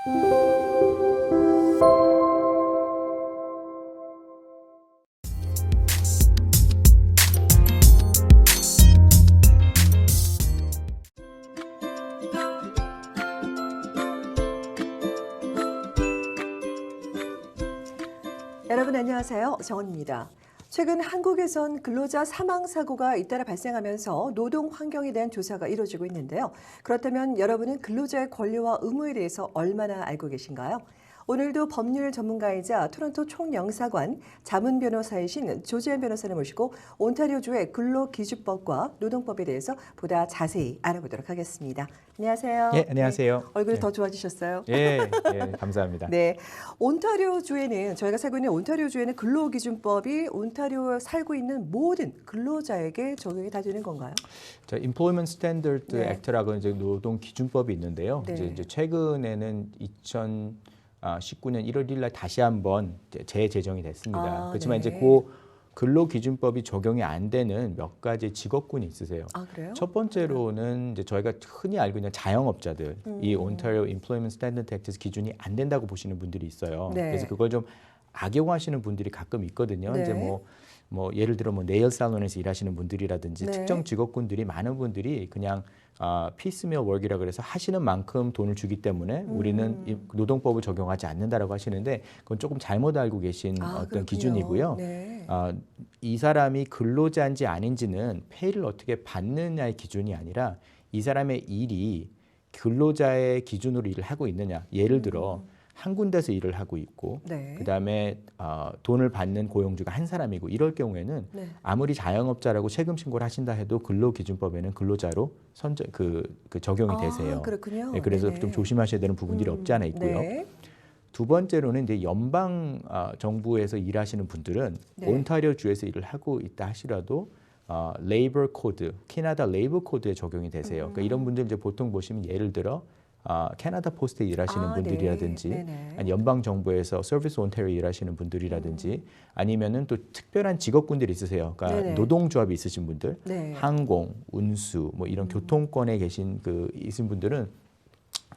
여러분 안녕하세요. 정원입니다. 최근 한국에선 근로자 사망 사고가 잇따라 발생하면서 노동 환경에 대한 조사가 이루어지고 있는데요. 그렇다면 여러분은 근로자의 권리와 의무에 대해서 얼마나 알고 계신가요? 오늘도 법률 전문가이자 토론토 총영사관 자문 변호사이신 조지현 변호사를 모시고 온타리오주의 근로기준법과 노동법에 대해서 보다 자세히 알아보도록 하겠습니다. 안녕하세요. 예, 안녕하세요. 네, 얼굴이 네. 더 좋아지셨어요? 예, 감사합니다. 네, 온타리오주에는 저희가 살고 있는 온타리오주에는 근로기준법이 온타리오에 살고 있는 모든 근로자에게 적용이 다 되는 건가요? 저 Employment Standard 네. Act라고 이제 노동 기준법이 있는데요. 네. 이제 최근에는 2019년 1월 1일 날 다시 한번 재제정이 됐습니다. 그렇지만 네. 이제 그 근로기준법이 적용이 안 되는 몇 가지 직업군이 있으세요. 아, 그래요? 첫 번째로는 이제 저희가 흔히 알고 있는 자영업자들, 이 Ontario Employment Standard Act에서 기준이 안 된다고 보시는 분들이 있어요. 네. 그래서 그걸 좀 악용하시는 분들이 가끔 있거든요. 네. 이제 뭐 예를 들어 네일 살론에서 일하시는 분들이라든지 네. 특정 직업군들이 많은 분들이 그냥 피스밀 워크이라 그래서 하시는 만큼 돈을 주기 때문에 우리는 이 노동법을 적용하지 않는다라고 하시는데 그건 조금 잘못 알고 계신 어떤 그렇군요. 기준이고요. 네. 이 사람이 근로자인지 아닌지는 페이를 어떻게 받느냐의 기준이 아니라 이 사람의 일이 근로자의 기준으로 일을 하고 있느냐. 예를 들어 한 군데서 일을 하고 있고 네. 그다음에 돈을 받는 고용주가 한 사람이고 이럴 경우에는 네. 아무리 자영업자라고 세금 신고를 하신다 해도 근로기준법에는 근로자로 적용이 되세요. 그렇군요. 네, 그래서 네네. 좀 조심하셔야 되는 부분들이 없지 않아 있고요. 네. 두 번째로는 이제 연방 정부에서 일하시는 분들은 네. 온타리오 주에서 일을 하고 있다 하시라도 레이버 코드, 캐나다 레이버 코드에 적용이 되세요. 그러니까 이런 분들 이제 보통 보시면 예를 들어 캐나다 포스트에 일하시는 분들이라든지 네. 아니 연방 정부에서 서비스 온타리오 일하시는 분들이라든지 아니면은 또 특별한 직업군들이 있으세요. 그러니까 네네. 노동조합이 있으신 분들, 네. 항공, 운수 뭐 이런 교통권에 계신 있으신 분들은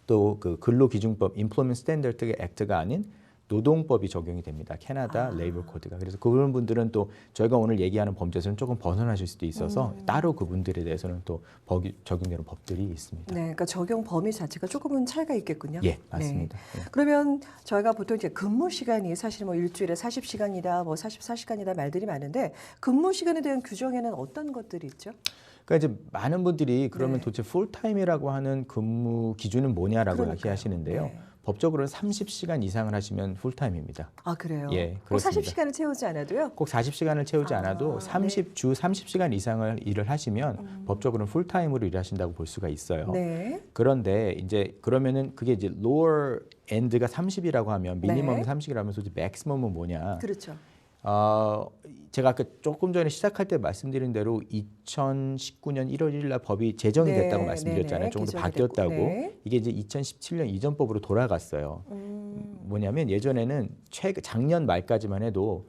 또 그 근로기준법 Employment Standard Act가 아닌 노동법이 적용이 됩니다. 캐나다 레이버 코드가. 그래서 그런 분들은 또 저희가 오늘 얘기하는 범죄에서는 조금 벗어나실 수도 있어서 따로 그분들에 대해서는 또 적용되는 법들이 있습니다. 네, 그러니까 적용 범위 자체가 조금은 차이가 있겠군요. 예, 맞습니다. 네. 예. 그러면 저희가 보통 이제 근무 시간이 사실 뭐 일주일에 40시간이다, 뭐 44시간이다 말들이 많은데 근무 시간에 대한 규정에는 어떤 것들이 있죠? 그러니까 이제 많은 분들이 그러면 네. 도대체 풀타임이라고 하는 근무 기준은 뭐냐라고 그러니까요. 이야기하시는데요. 네. 법적으로는 30시간 이상을 하시면 풀타임입니다. 아, 그래요? 예, 꼭 그렇습니다. 40시간을 채우지 않아도요? 꼭 40시간을 채우지 않아도 주 30시간 이상을 일을 하시면 법적으로는 풀타임으로 일하신다고 볼 수가 있어요. 네. 그런데 이제 그러면은 그게 이제 lower end가 30이라고 하면 미니멈이 네. 30이라면 도대체 맥시멈은 뭐냐? 그렇죠. 제가 아까 조금 전에 시작할 때 말씀드린 대로 2019년 1월 1일 날 법이 제정이 네, 됐다고 말씀드렸잖아요. 네네, 조금 더 개정이 바뀌었다고. 됐고, 네. 이게 이제 2017년 이전 법으로 돌아갔어요. 뭐냐면 예전에는 작년 말까지만 해도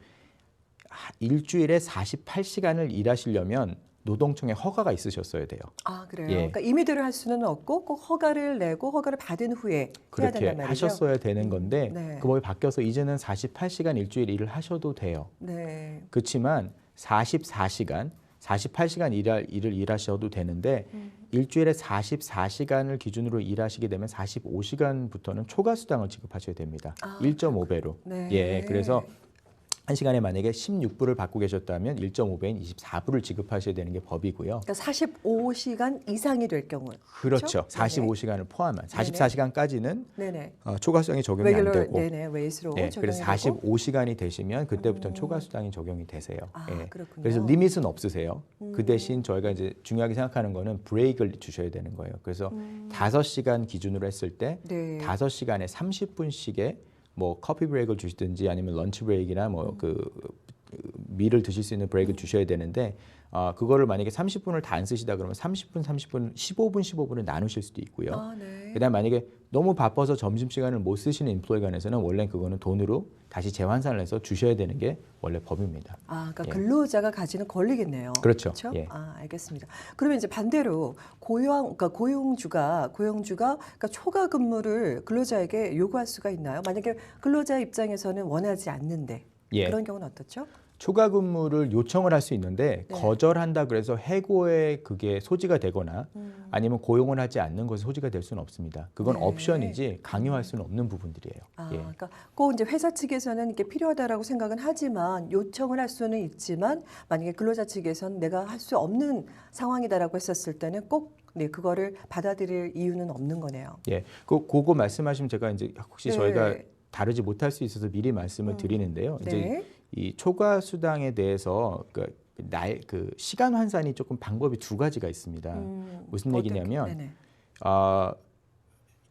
일주일에 48시간을 일하시려면 노동청에 허가가 있으셨어야 돼요. 아, 그래요? 예. 그러니까 임의대로 할 수는 없고 꼭 허가를 내고 허가를 받은 후에 해야 그렇게 된단 말이죠? 하셨어야 되는 건데 네. 그 법이 바뀌어서 이제는 48시간 일주일 일을 하셔도 돼요. 네. 그렇지만 44시간, 48시간 일을 일하셔도 되는데 일주일에 44시간을 기준으로 일하시게 되면 45시간부터는 초과 수당을 지급하셔야 됩니다. 1.5배로. 네. 예, 그래서 한 시간에 만약에 16불을 받고 계셨다면 1.5배인 24불을 지급하셔야 되는 게 법이고요. 그러니까 45시간 이상이 될 경우. 그렇죠. 45시간을 포함한 44시간까지는 네네. 초과 수당이 적용이 안 되고 네네. 웨이스로 네, 적용이 그래서 되고. 45시간이 되시면 그때부터는 초과 수당이 적용이 되세요. 예. 그렇군요. 그래서 리밋은 없으세요. 그 대신 저희가 이제 중요하게 생각하는 거는 브레이크를 주셔야 되는 거예요. 그래서 5시간 기준으로 했을 때 네. 5시간에 30분씩의 뭐 커피 브레이크를 주시든지 아니면 런치 브레이크나 뭐 그 밀을 드실 수 있는 브레이크를 주셔야 되는데 그거를 만약에 30분을 다 안 쓰시다 그러면 30분, 30분, 15분, 15분을 나누실 수도 있고요. 아, 네. 그다음 만약에 너무 바빠서 점심시간을 못 쓰시는 인플로이 간에서는 원래 그거는 돈으로 다시 재환산을 해서 주셔야 되는 게 원래 법입니다. 아, 그러니까 예. 근로자가 가지는 권리겠네요. 그렇죠. 그렇죠? 예. 아, 알겠습니다. 그러면 이제 반대로 그러니까 고용주가 그러니까 초과 근무를 근로자에게 요구할 수가 있나요? 만약에 근로자 입장에서는 원하지 않는데 예. 그런 경우는 어떻죠? 초과 근무를 요청을 할 수 있는데 네. 거절한다 그래서 해고에 그게 소지가 되거나 아니면 고용을 하지 않는 것이 소지가 될 수는 없습니다. 그건 네. 옵션이지 강요할 수는 없는 부분들이에요. 아, 예. 그러니까 꼭 이제 회사 측에서는 이게 필요하다라고 생각은 하지만 요청을 할 수는 있지만 만약에 근로자 측에서는 내가 할 수 없는 상황이다라고 했었을 때는 꼭 네, 그거를 받아들일 이유는 없는 거네요. 예. 그거 말씀하시면 제가 이제 혹시 네. 저희가 다루지 못할 수 있어서 미리 말씀을 드리는데요. 이제 네. 이 초과 수당에 대해서 그 시간 환산이 조금 방법이 두 가지가 있습니다. 무슨 얘기냐면 네네.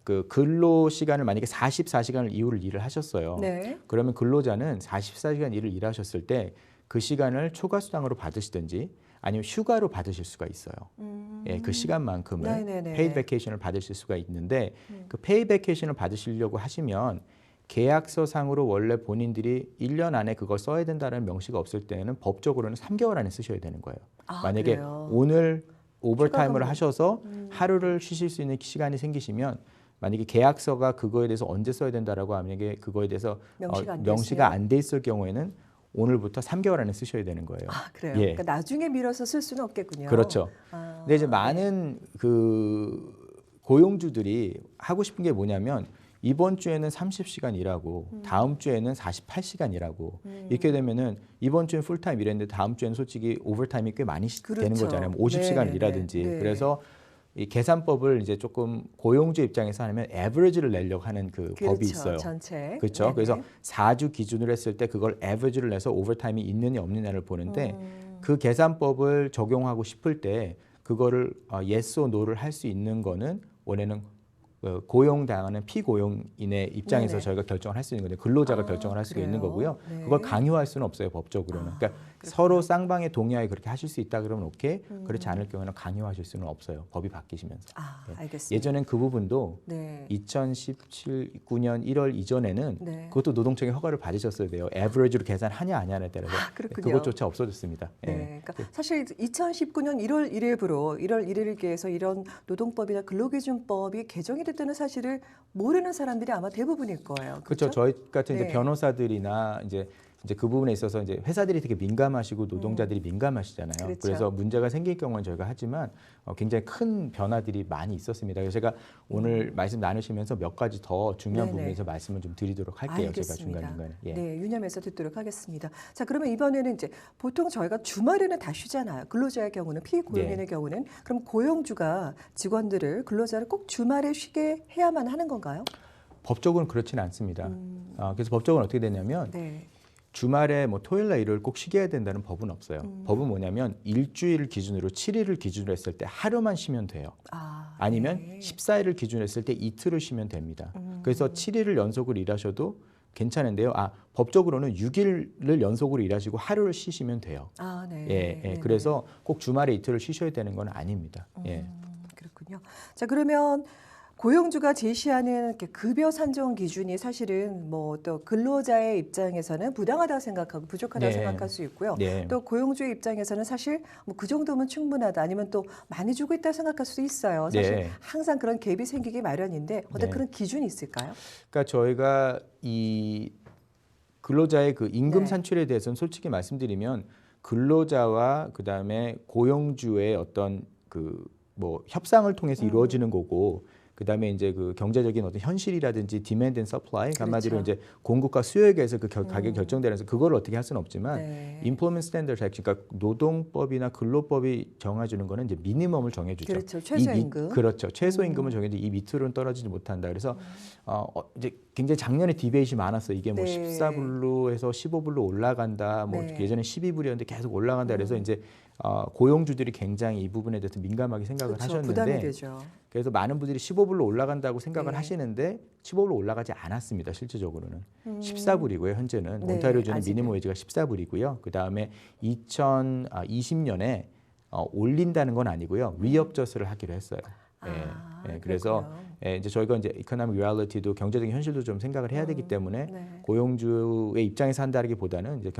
그 근로 시간을 만약에 44시간을 이후를 일을 하셨어요. 네. 그러면 근로자는 44시간 일을 일하셨을 때 그 시간을 초과 수당으로 받으시든지 아니면 휴가로 받으실 수가 있어요. 예, 그 시간만큼을 네네네. 페이드 베케이션을 받으실 수가 있는데 그 페이드 베케이션을 받으시려고 하시면 계약서상으로 원래 본인들이 1년 안에 그걸 써야 된다는 명시가 없을 때는 법적으로는 3개월 안에 쓰셔야 되는 거예요. 아, 만약에 그래요? 오늘 오버타임을 휴가 하셔서 하루를 쉬실 수 있는 시간이 생기시면 만약에 계약서가 그거에 대해서 언제 써야 된다라고 만약에 그거에 대해서 명시가 안 돼 있을 경우에는 오늘부터 3개월 안에 쓰셔야 되는 거예요. 아, 그래요? 예. 그러니까 나중에 미뤄서 쓸 수는 없겠군요. 그렇죠. 아, 근데 이제 네. 많은 그 고용주들이 하고 싶은 게 뭐냐면 이번 주에는 30시간 일하고 다음 주에는 48시간 일하고 이렇게 되면은 이번 주엔 풀타임 일했는데 다음 주에는 솔직히 오버타임이 꽤 많이 되는 그렇죠. 거잖아요. 50시간을 네네네. 일하든지. 네. 그래서 이 계산법을 이제 조금 고용주 입장에서 하면 에버리지를 내려고 하는 그 그렇죠. 법이 있어요. 전체. 그렇죠. 네네. 그래서 4주 기준으로 했을 때 그걸 에버리지를 내서 오버타임이 있느냐 없느냐를 보는데 그 계산법을 적용하고 싶을 때 그거를 yes or no를 할 수 있는 거는 원래는 고용당하는 피고용인의 입장에서 네네. 저희가 결정을 할 수 있는 건데 근로자가 아, 결정을 할 수가 그래요? 있는 거고요. 네. 그걸 강요할 수는 없어요 법적으로는. 아, 그러니까 그렇구나. 서로 쌍방의 동의하에 그렇게 하실 수 있다 그러면 오케이. 그렇지 않을 경우에는 강요하실 수는 없어요. 법이 바뀌시면서. 아, 예. 알겠습니다. 예전엔 그 부분도 네. 2017-19년 1월 이전에는 네. 그것도 노동청의 허가를 받으셨어야 돼요. 에버리지로 계산하냐 아니냐에 따라서 그렇군요. 그것조차 없어졌습니다. 예. 네, 그러니까 사실 2019년 1월 1일부로 1월 1일께서 이런 노동법이나 근로기준법이 개정이 됐다는 사실을 모르는 사람들이 아마 대부분일 거예요. 그렇죠. 그렇죠? 저희 같은 이제 네. 변호사들이나 이제 그 부분에 있어서 이제 회사들이 되게 민감하시고 노동자들이 민감하시잖아요. 그렇죠. 그래서 문제가 생길 경우는 저희가 하지만 굉장히 큰 변화들이 많이 있었습니다. 그래서 제가 오늘 말씀 나누시면서 몇 가지 더 중요한 네네. 부분에서 말씀을 좀 드리도록 할게요. 제가 알겠습니다. 중간중간에. 예. 네, 유념해서 듣도록 하겠습니다. 자, 그러면 이번에는 이제 보통 저희가 주말에는 다 쉬잖아요. 근로자의 경우는 피고용인의 네. 경우는 그럼 고용주가 직원들을 근로자를 꼭 주말에 쉬게 해야만 하는 건가요? 법적으로는 그렇지는 않습니다. 그래서 법적으로는 어떻게 되냐면 네. 주말에 뭐 토요일날 일요일 꼭 쉬게 해야 된다는 법은 없어요. 법은 뭐냐면 일주일을 기준으로 7일을 기준으로 했을 때 하루만 쉬면 돼요. 아, 아니면 네. 14일을 기준으로 했을 때 이틀을 쉬면 됩니다. 그래서 7일을 연속으로 일하셔도 괜찮은데요. 법적으로는 6일을 연속으로 일하시고 하루를 쉬시면 돼요. 아, 네. 예, 예. 네네. 그래서 꼭 주말에 이틀을 쉬셔야 되는 건 아닙니다. 예. 그렇군요. 자, 그러면 고용주가 제시하는 이렇게 급여 산정 기준이 사실은 뭐 또 근로자의 입장에서는 부당하다고 생각하고 부족하다고 네. 생각할 수 있고요. 네. 또 고용주의 입장에서는 사실 뭐 그 정도면 충분하다 아니면 또 많이 주고 있다고 생각할 수도 있어요. 사실 네. 항상 그런 갭이 생기기 마련인데 어떤 네. 그런 기준이 있을까요? 그러니까 저희가 이 근로자의 그 임금 네. 산출에 대해서는 솔직히 말씀드리면 근로자와 그다음에 고용주의 어떤 그 뭐 협상을 통해서 이루어지는 거고 그다음에 이제 그 경제적인 어떤 현실이라든지 디맨드 앤 서플라이 한마디로 그렇죠. 이제 공급과 수요에 의해서 그 가격이 결정되면서 그걸 어떻게 할 수는 없지만 네. Employment Standards Act 그러니까 노동법이나 근로법이 정해주는 거는 이제 미니멈을 정해주죠. 그렇죠. 이 최저임금. 그렇죠. 최소임금을 정해도 이 밑으로는 떨어지지 못한다. 그래서 이제 굉장히 작년에 디베이트이 많았어요. 이게 뭐 네. 14불로에서 15불로 올라간다. 뭐 네. 예전에 12불이었는데 계속 올라간다. 그래서 이제 고용주들이 굉장히 이 부분에 대해서 민감하게 생각을 그렇죠. 부담이 하셨는데 되죠. 그래서 많은 분들이 15불로 올라간다고 생각을 네. 하시는데 15불로 올라가지 않았습니다. 실질적으로는 14불이고요. 현재는 네, 온타리오주는 아직은. 미니멈 웨이지가 14불이고요. 그 다음에 2020년에 올린다는 건 아니고요. 리업저스를 하기로 했어요. 그래서 그렇군요. 이제 저희가 이제 이코노믹 리얼리티도 경제적인 현실도 좀 생각을 해야 되기 때문에 네. 고용주의 입장에서 한다기보다는 이제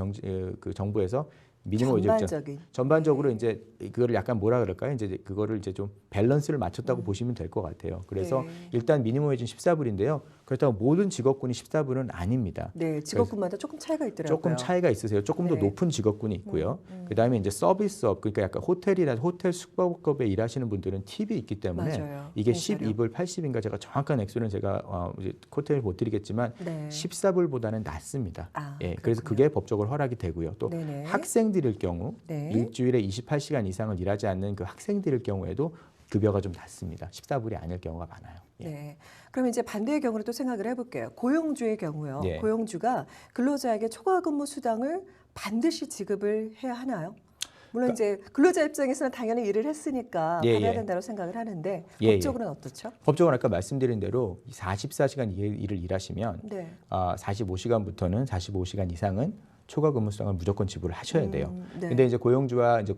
그 정부에서 미니멈 웨이지 전반적으로 네. 이제 그거를 약간 뭐라 그럴까요? 이제 그거를 이제 좀 밸런스를 맞췄다고 보시면 될 것 같아요. 그래서 네. 일단 미니멈 웨이지는 14불인데요. 그렇다고 모든 직업군이 14불은 아닙니다. 네, 직업군마다 조금 차이가 있더라고요. 조금 차이가 있으세요. 조금 더 네. 높은 직업군이 있고요. 그다음에 이제 서비스업 그러니까 약간 호텔이나 호텔 숙박업에 일하시는 분들은 팁이 있기 때문에 맞아요. 이게 공사료. 12불 80인가 제가 정확한 액수는 제가 이제 호텔을 못 드리겠지만 네. 14불보다는 낮습니다. 아, 그래서 그렇군요. 그게 법적으로 허락이 되고요. 또 네네. 학생들일 경우 네. 일주일에 28시간 이상을 일하지 않는 그 학생들일 경우에도 급여가 좀 낮습니다. 14불이 아닐 경우가 많아요. 네. 그럼 이제 반대의 경우를 또 생각을 해볼게요. 고용주의 경우요. 예. 고용주가 근로자에게 초과근무 수당을 반드시 지급을 해야 하나요? 물론 이제 근로자 입장에서는 당연히 일을 했으니까 예, 받아야 예. 된다고 생각을 하는데 예, 법적으로는 어떻죠? 법적으로 아까 말씀드린 대로 44시간 일을 일하시면 네. 45시간부터는 45시간 이상은 초과 근무수당을 무조건 지불을 하셔야 돼요. 네. 근데 이제 고용주와 이제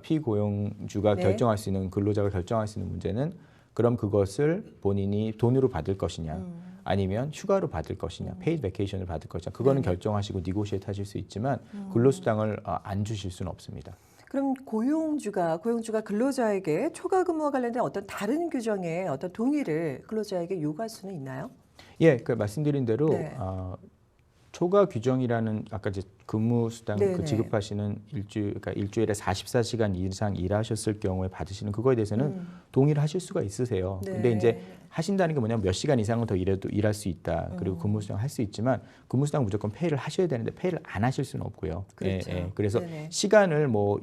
피고용주가 네. 결정할 수 있는 근로자가 결정할 수 있는 문제는 그럼 그것을 본인이 돈으로 받을 것이냐 아니면 휴가로 받을 것이냐 페이드 베케이션을 받을 것이냐 그거는 결정하시고 니고시에이트 하실 수 있지만 근로수당을 안 주실 수는 없습니다. 그럼 고용주가 근로자에게 초과 근무와 관련된 어떤 다른 규정의 어떤 동의를 근로자에게 요구할 수는 있나요? 예, 그 말씀드린 대로 네. 초과 규정이라는 아까 이제 근무 수당 네네. 그 지급하시는 그러니까 일주일에 44시간 이상 일하셨을 경우에 받으시는 그거에 대해서는 동의를 하실 수가 있으세요. 네. 근데 이제 하신다는 게 뭐냐면 몇 시간 이상은 더 일해도 일할 수 있다. 그리고 근무 수당 할 수 있지만 근무 수당 무조건 페이를 하셔야 되는데 페이를 안 하실 수는 없고요. 그렇죠. 그래서 네네. 시간을 뭐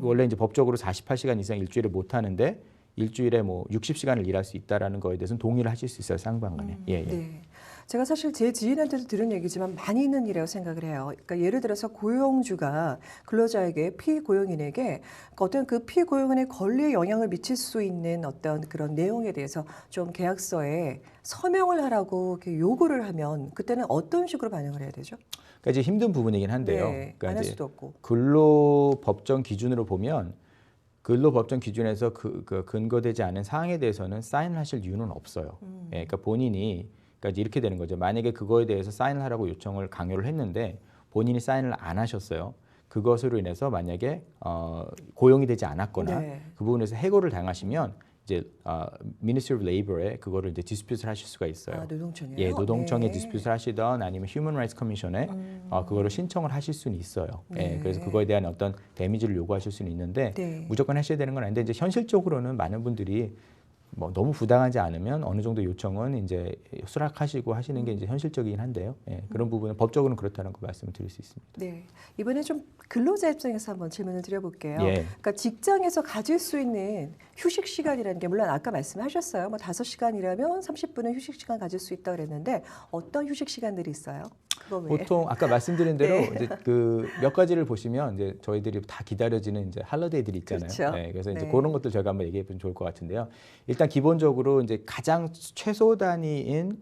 원래 이제 법적으로 48시간 이상 일주일에 못 하는데 일주일에 뭐 60시간을 일할 수 있다라는 거에 대해서는 동의를 하실 수 있어요. 상반간에. 네. 제가 사실 제 지인한테도 들은 얘기지만 많이 있는 일이라고 생각을 해요. 그러니까 예를 들어서 고용주가 근로자에게 피고용인에게 그러니까 어떤 그 피고용인의 권리에 영향을 미칠 수 있는 어떤 그런 내용에 대해서 좀 계약서에 서명을 하라고 이렇게 요구를 하면 그때는 어떤 식으로 반영을 해야 되죠? 그러니까 이제 힘든 부분이긴 한데요. 네, 그러니까 안 할 이제 수도 없고. 근로법정 기준으로 보면 근로법정 기준에서 그 근거되지 않은 사항에 대해서는 사인을 하실 이유는 없어요. 그러니까 본인이 그러니까 이제 이렇게 되는 거죠. 만약에 그거에 대해서 사인을 하라고 요청을 강요를 했는데 본인이 사인을 안 하셨어요. 그것으로 인해서 만약에 고용이 되지 않았거나 네. 그 부분에서 해고를 당하시면 이제 Ministry of Labor에 그거를 이제 디스퓨트를 하실 수가 있어요. 아, 노동청이요? 예, 노동청에 네. 디스퓨트를 하시던 아니면 Human Rights Commission에 그거를 신청을 하실 수는 있어요. 네. 예, 그래서 그거에 대한 어떤 데미지를 요구하실 수는 있는데 네. 무조건 하셔야 되는 건 아닌데 이제 현실적으로는 많은 분들이 뭐 너무 부당하지 않으면 어느 정도 요청은 이제 수락하시고 하시는 게 이제 현실적이긴 한데요. 예, 그런 부분은 법적으로는 그렇다는 거 말씀을 드릴 수 있습니다. 네. 이번에 좀 근로자 입장에서 한번 질문을 드려볼게요. 예. 그러니까 직장에서 가질 수 있는 휴식 시간이라는 게 물론 아까 말씀하셨어요. 뭐 5시간이라면 30분은 휴식 시간 가질 수 있다 그랬는데 어떤 휴식 시간들이 있어요? 그거 외에. 보통 아까 말씀드린 대로 네. 이제 그 몇 가지를 보시면 이제 저희들이 다 기다려지는 이제 할러데이들이 있잖아요. 그렇죠. 네, 그래서 이제 네. 그런 것들 저희가 한번 얘기해 보면 좋을 것 같은데요. 일단 기본적으로 이제 가장 최소 단위인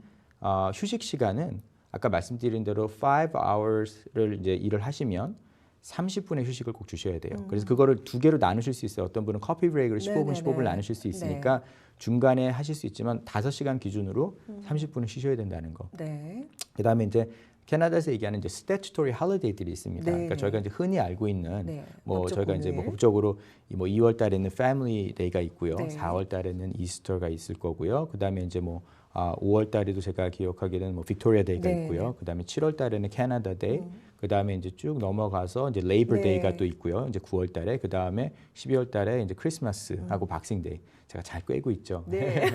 휴식 시간은 아까 말씀드린 대로 5hours를 이제 일을 하시면 30분의 휴식을 꼭 주셔야 돼요. 그래서 그거를 두 개로 나누실 수 있어요. 어떤 분은 커피 브레이크를 15분, 네네네. 15분을 나누실 수 있으니까 중간에 하실 수 있지만 5시간 기준으로 30분을 쉬셔야 된다는 거. 네. 그다음에 이제 캐나다에서 얘기하는 이제 statutory holiday들이 있습니다. 네. 그러니까 저희가 이제 흔히 알고 있는 네. 뭐 법적 저희가 이제 뭐 공휴일. 법적으로 뭐 2월 달에는 Family Day가 있고요. 네. 4월 달에는 이스터가 있을 거고요. 그다음에 이제 뭐 5월 달에도 제가 기억하기에는 뭐 빅토리아 데이가 네. 있고요. 그다음에 7월 달에는 캐나다 데이. 그다음에 이제 쭉 넘어가서 이제 레이버 네. 데이가 또 있고요. 이제 9월 달에 그다음에 12월 달에 이제 크리스마스하고 박싱 데이. 제가 잘 꿰고 있죠. 네.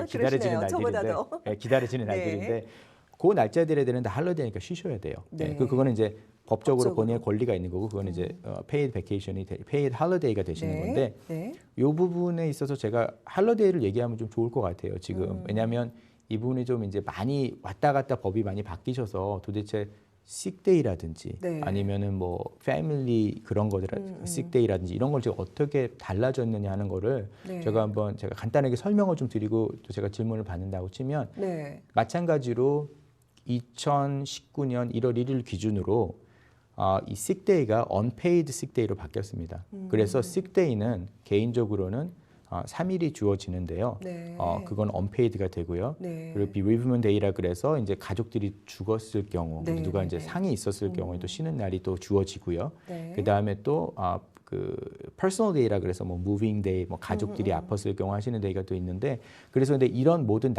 기다려지는 그러시네요. 날들인데. 저보다도. 네, 기다려지는 네. 날들인데 그 날짜들에 되는 다 할러데이니까 쉬셔야 돼요. 네. 그거는 이제 법적으로 법적으로. 본인의 권리가 있는 거고 그거는 이제 페이드 베케이션이 페이드 할러데이가 되시는 네. 건데 네. 이 부분에 있어서 제가 할러데이를 얘기하면 좀 좋을 것 같아요. 지금 왜냐하면 이 부분이 좀 이제 많이 왔다 갔다 법이 많이 바뀌셔서 도대체 식데이라든지 네. 아니면은 뭐 패밀리 그런 거들 식데이라든지 이런 걸 지금 어떻게 달라졌느냐 하는 거를 네. 제가 간단하게 설명을 좀 드리고 또 제가 질문을 받는다고 치면 네. 마찬가지로 2019년 1월 1일 기준으로 이 식데이가 unpaid 식데이로 바뀌었습니다. 그래서 식데이는 개인적으로는 3일이 주어지는데요. 네. 그건 unpaid가 되고요. 네. 그리고 bereavement day라 그래서 이제 가족들이 죽었을 경우, 네, 누가 네, 이제 네. 상이 있었을 경우에 또 쉬는 날이 또 주어지고요. 네. 그 다음에 또 그 personal day라 그래서 뭐 moving day, 뭐 가족들이 아팠을 경우 하시는 데이가 또 있는데, 그래서 근데 이런 모든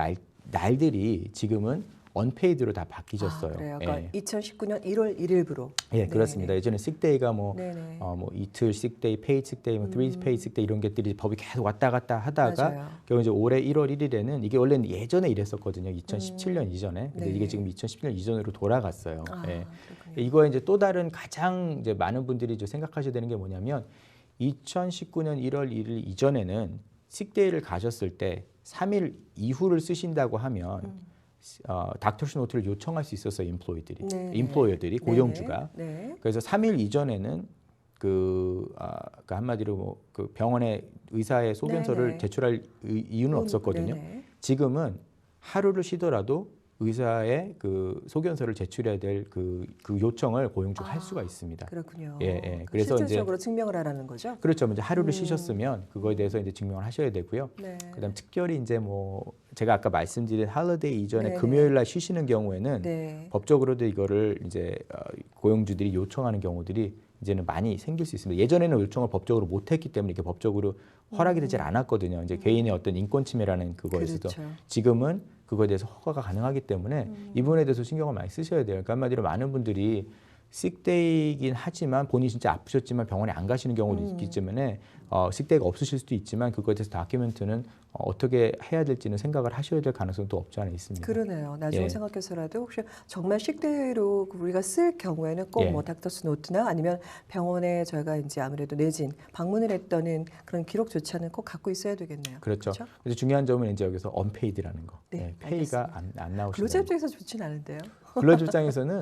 날들이 지금은 unpaid로 다 바뀌셨어요. 그래요. 그러니까 예. 2019년 1월 1일부로. 예, 그렇습니다. 예전에 식데이가 뭐, 네네. 뭐 이틀 식데이, 페이드 식데이, 뭐 three paid 식데이 이런 것들이 법이 계속 왔다 갔다 하다가 맞아요. 결국 이제 올해 1월 1일에는 이게 원래는 예전에 이랬었거든요. 2017년 이전에. 근데 네. 이게 지금 2017년 이전으로 돌아갔어요. 예. 그렇군요. 이거에 이제 또 다른 가장 이제 많은 분들이 이제 생각하셔야 되는 게 뭐냐면 2019년 1월 1일 이전에는 식데이를 가졌을 때 3일 이후를 쓰신다고 하면 닥터스 노트를 요청할 수 있었어요, 임플로이어들이 고용주가. 네. 그래서 3일 이전에는 그 한마디로 뭐 그 병원에 의사의 소견서를 네네. 제출할 이유는 없었거든요. 네네. 지금은 하루를 쉬더라도 의사의 그 소견서를 제출해야 될 그 요청을 고용주가 할 수가 있습니다. 그렇군요. 예. 그래서 실질적으로 증명을 하라는 거죠. 그렇죠. 이제 하루를 쉬셨으면 그거에 대해서 이제 증명을 하셔야 되고요. 네. 그다음 특별히 이제 뭐 제가 아까 말씀드린 할리데이 이전에 네네. 금요일 날 쉬시는 경우에는 네. 법적으로도 이거를 이제 고용주들이 요청하는 경우들이 이제는 많이 생길 수 있습니다. 예전에는 요청을 법적으로 못했기 때문에 이게 법적으로 허락이 되질 않았거든요. 이제 개인의 어떤 인권 침해라는 그거에서도 그렇죠. 지금은 그거에 대해서 허가가 가능하기 때문에 이 부분에 대해서 신경을 많이 쓰셔야 돼요. 그러니까 한마디로 많은 분들이 식데이긴 하지만 본인이 진짜 아프셨지만 병원에 안 가시는 경우도 있기 때문에 식데이가 없으실 수도 있지만 그거에 대해서 다큐멘트는 어떻게 해야 될지는 생각을 하셔야 될 가능성도 없지 않아 있습니다. 그러네요. 나중에 예. 생각해서라도 혹시 정말 식대로 우리가 쓸 경우에는 꼭 예. 뭐 닥터스 노트나 아니면 병원에 저희가 이제 아무래도 내진 방문을 했다는 그런 기록조차는 꼭 갖고 있어야 되겠네요. 그렇죠. 그렇죠? 그래서 중요한 점은 이제 여기서 unpaid라는 거. 네, 페이가 안 나오시는. 근로자 입장에서 좋진 않은데요. 근로자 입장에서는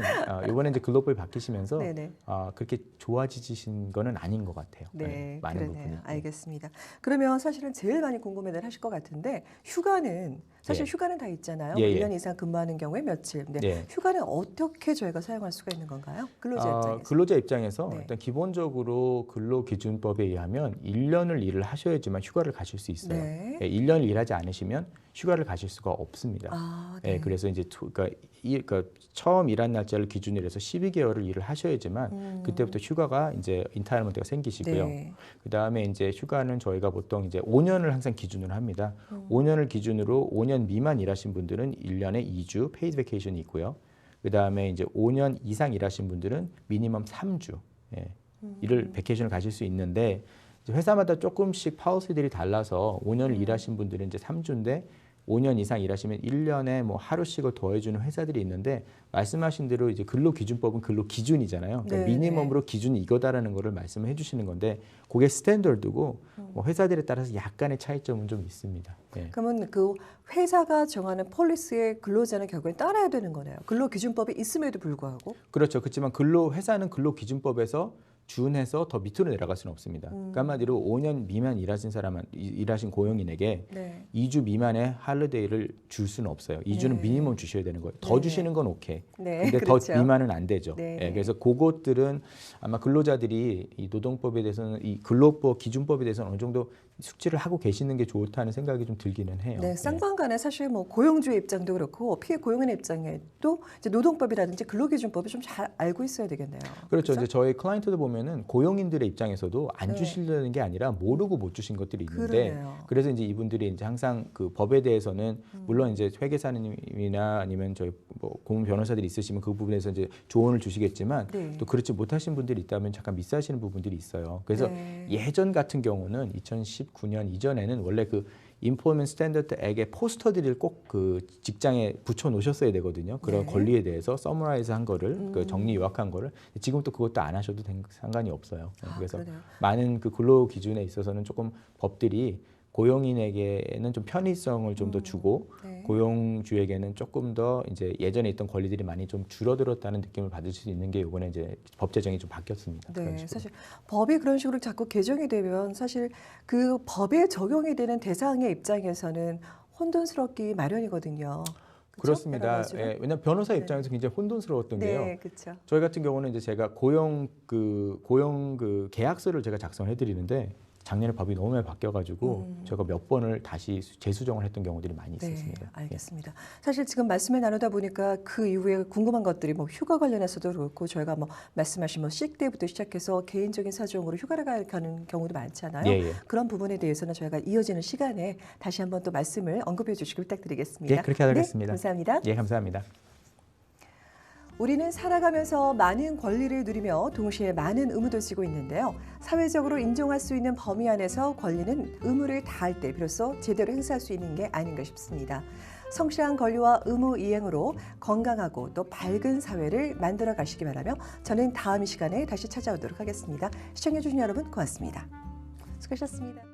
이번에 이제 글로벌이 바뀌시면서 네네. 그렇게 좋아지신 거는 아닌 것 같아요. 네, 많은 그러네요. 부분이. 알겠습니다. 그러면 사실은 제일 많이 궁금해들 하실 것 같은데 휴가는 사실 예. 휴가는 다 있잖아요. 예, 예. 1년 이상 근무하는 경우에 며칠. 근데 예. 휴가는 어떻게 저희가 사용할 수가 있는 건가요? 근로자 입장에서. 근로자 입장에서 네. 일단 기본적으로 근로기준법에 의하면 1년을 일을 하셔야지만 휴가를 가실 수 있어요. 네. 1년을 일하지 않으시면 휴가를 가실 수가 없습니다. 네. 그래서 이제 그러니까 처음 일한 날짜를 기준으로 해서 12개월을 일을 하셔야지만 그때부터 휴가가 이제 인타이먼트가 생기시고요. 네. 그다음에 이제 휴가는 저희가 보통 이제 5년을 항상 기준으로 합니다. 5년을 기준으로 5년 미만 일하신 분들은 1년에 2주 페이드 베케이션이 있고요. 그다음에 이제 5년 이상 일하신 분들은 미니멈 3주 일을 베케이션을 가실 수 있는데 이제 회사마다 조금씩 파우시들이 달라서 5년을 일하신 분들은 이제 3주인데 5년 이상 일하시면 1년에 뭐 하루씩을 더해주는 회사들이 있는데 말씀하신 대로 이제 근로기준법은 근로기준이잖아요. 그러니까 네, 미니멈으로 기준이 이거다라는 거를 말씀을 해주시는 건데 그게 스탠더드고 뭐 회사들에 따라서 약간의 차이점은 좀 있습니다. 예. 그러면 그 회사가 정하는 폴리스의 근로자는 결국엔 따라야 되는 거네요. 근로기준법이 있음에도 불구하고. 그렇죠. 그렇지만 회사는 근로기준법에서 준해서 더 밑으로 내려갈 수는 없습니다. 그러니까 한마디로 5년 미만 일하신 고용인에게 네. 2주 미만의 할리데이를 줄 수는 없어요. 2주는 네. 미니멈 주셔야 되는 거예요. 더 네네. 주시는 건 오케이. 네, 근데 그렇죠. 더 미만은 안 되죠. 네. 예, 그래서 그것들은 아마 근로자들이 이 노동법에 대해서는 이 근로법 기준법에 대해서는 어느 정도 숙지를 하고 계시는 게 좋다는 생각이 좀 들기는 해요. 네, 쌍방간에 사실 뭐 고용주의 입장도 그렇고 피해 고용인의 입장에도 이제 노동법이라든지 근로기준법을 좀 잘 알고 있어야 되겠네요. 그렇죠. 이제 저희 클라이언트들 보면은 고용인들의 입장에서도 안 네. 주시려는 게 아니라 모르고 못 주신 것들이 있는데 그러네요. 그래서 이제 이분들이 이제 항상 그 법에 대해서는 물론 이제 회계사님이나 아니면 저희 뭐 고문 변호사들이 있으시면 그 부분에서 이제 조언을 주시겠지만 네. 또 그렇지 못하신 분들이 있다면 잠깐 미스하시는 부분들이 있어요. 그래서 네. 예전 같은 경우는 2019년 이전에는 원래 그 Employment Standard Act의 포스터들을 꼭 그 직장에 붙여 놓으셨어야 되거든요. 그런 네. 권리에 대해서 서머라이즈 한 거를 그 정리 요약한 거를 지금 또 그것도 안 하셔도 상관이 없어요. 그래서 그러네요. 많은 그 근로 기준에 있어서는 조금 법들이 고용인에게는 좀 편의성을 좀 더 주고 네. 고용주에게는 조금 더 이제 예전에 있던 권리들이 많이 좀 줄어들었다는 느낌을 받을 수 있는 게 이번에 이제 법 제정이 좀 바뀌었습니다. 그런 네, 식으로. 사실 법이 그런 식으로 자꾸 개정이 되면 사실 그 법에 적용이 되는 대상의 입장에서는 혼돈스럽기 마련이거든요. 그쵸? 여러 그렇습니다. 가지로? 예, 왜냐하면 변호사 네. 입장에서 굉장히 혼돈스러웠던 게요. 네, 그렇죠. 저희 같은 경우는 이제 제가 고용 계약서를 제가 작성해 드리는데 작년에 법이 너무 많이 바뀌어가지고 제가 몇 번을 다시 재수정을 했던 경우들이 많이 네, 있었습니다. 예. 알겠습니다. 사실 지금 말씀을 나누다 보니까 그 이후에 궁금한 것들이 뭐 휴가 관련해서도 그렇고 저희가 뭐 말씀하신 뭐 식대부터 시작해서 개인적인 사정으로 휴가를 가는 경우도 많잖아요. 예, 예. 그런 부분에 대해서는 저희가 이어지는 시간에 다시 한번 또 말씀을 언급해 주시기 부탁드리겠습니다. 예, 그렇게 하겠습니다. 네, 감사합니다. 예, 감사합니다. 우리는 살아가면서 많은 권리를 누리며 동시에 많은 의무도 지고 있는데요. 사회적으로 인정할 수 있는 범위 안에서 권리는 의무를 다할 때 비로소 제대로 행사할 수 있는 게 아닌가 싶습니다. 성실한 권리와 의무 이행으로 건강하고 또 밝은 사회를 만들어 가시기 바라며 저는 다음 시간에 다시 찾아오도록 하겠습니다. 시청해 주신 여러분 고맙습니다. 수고하셨습니다.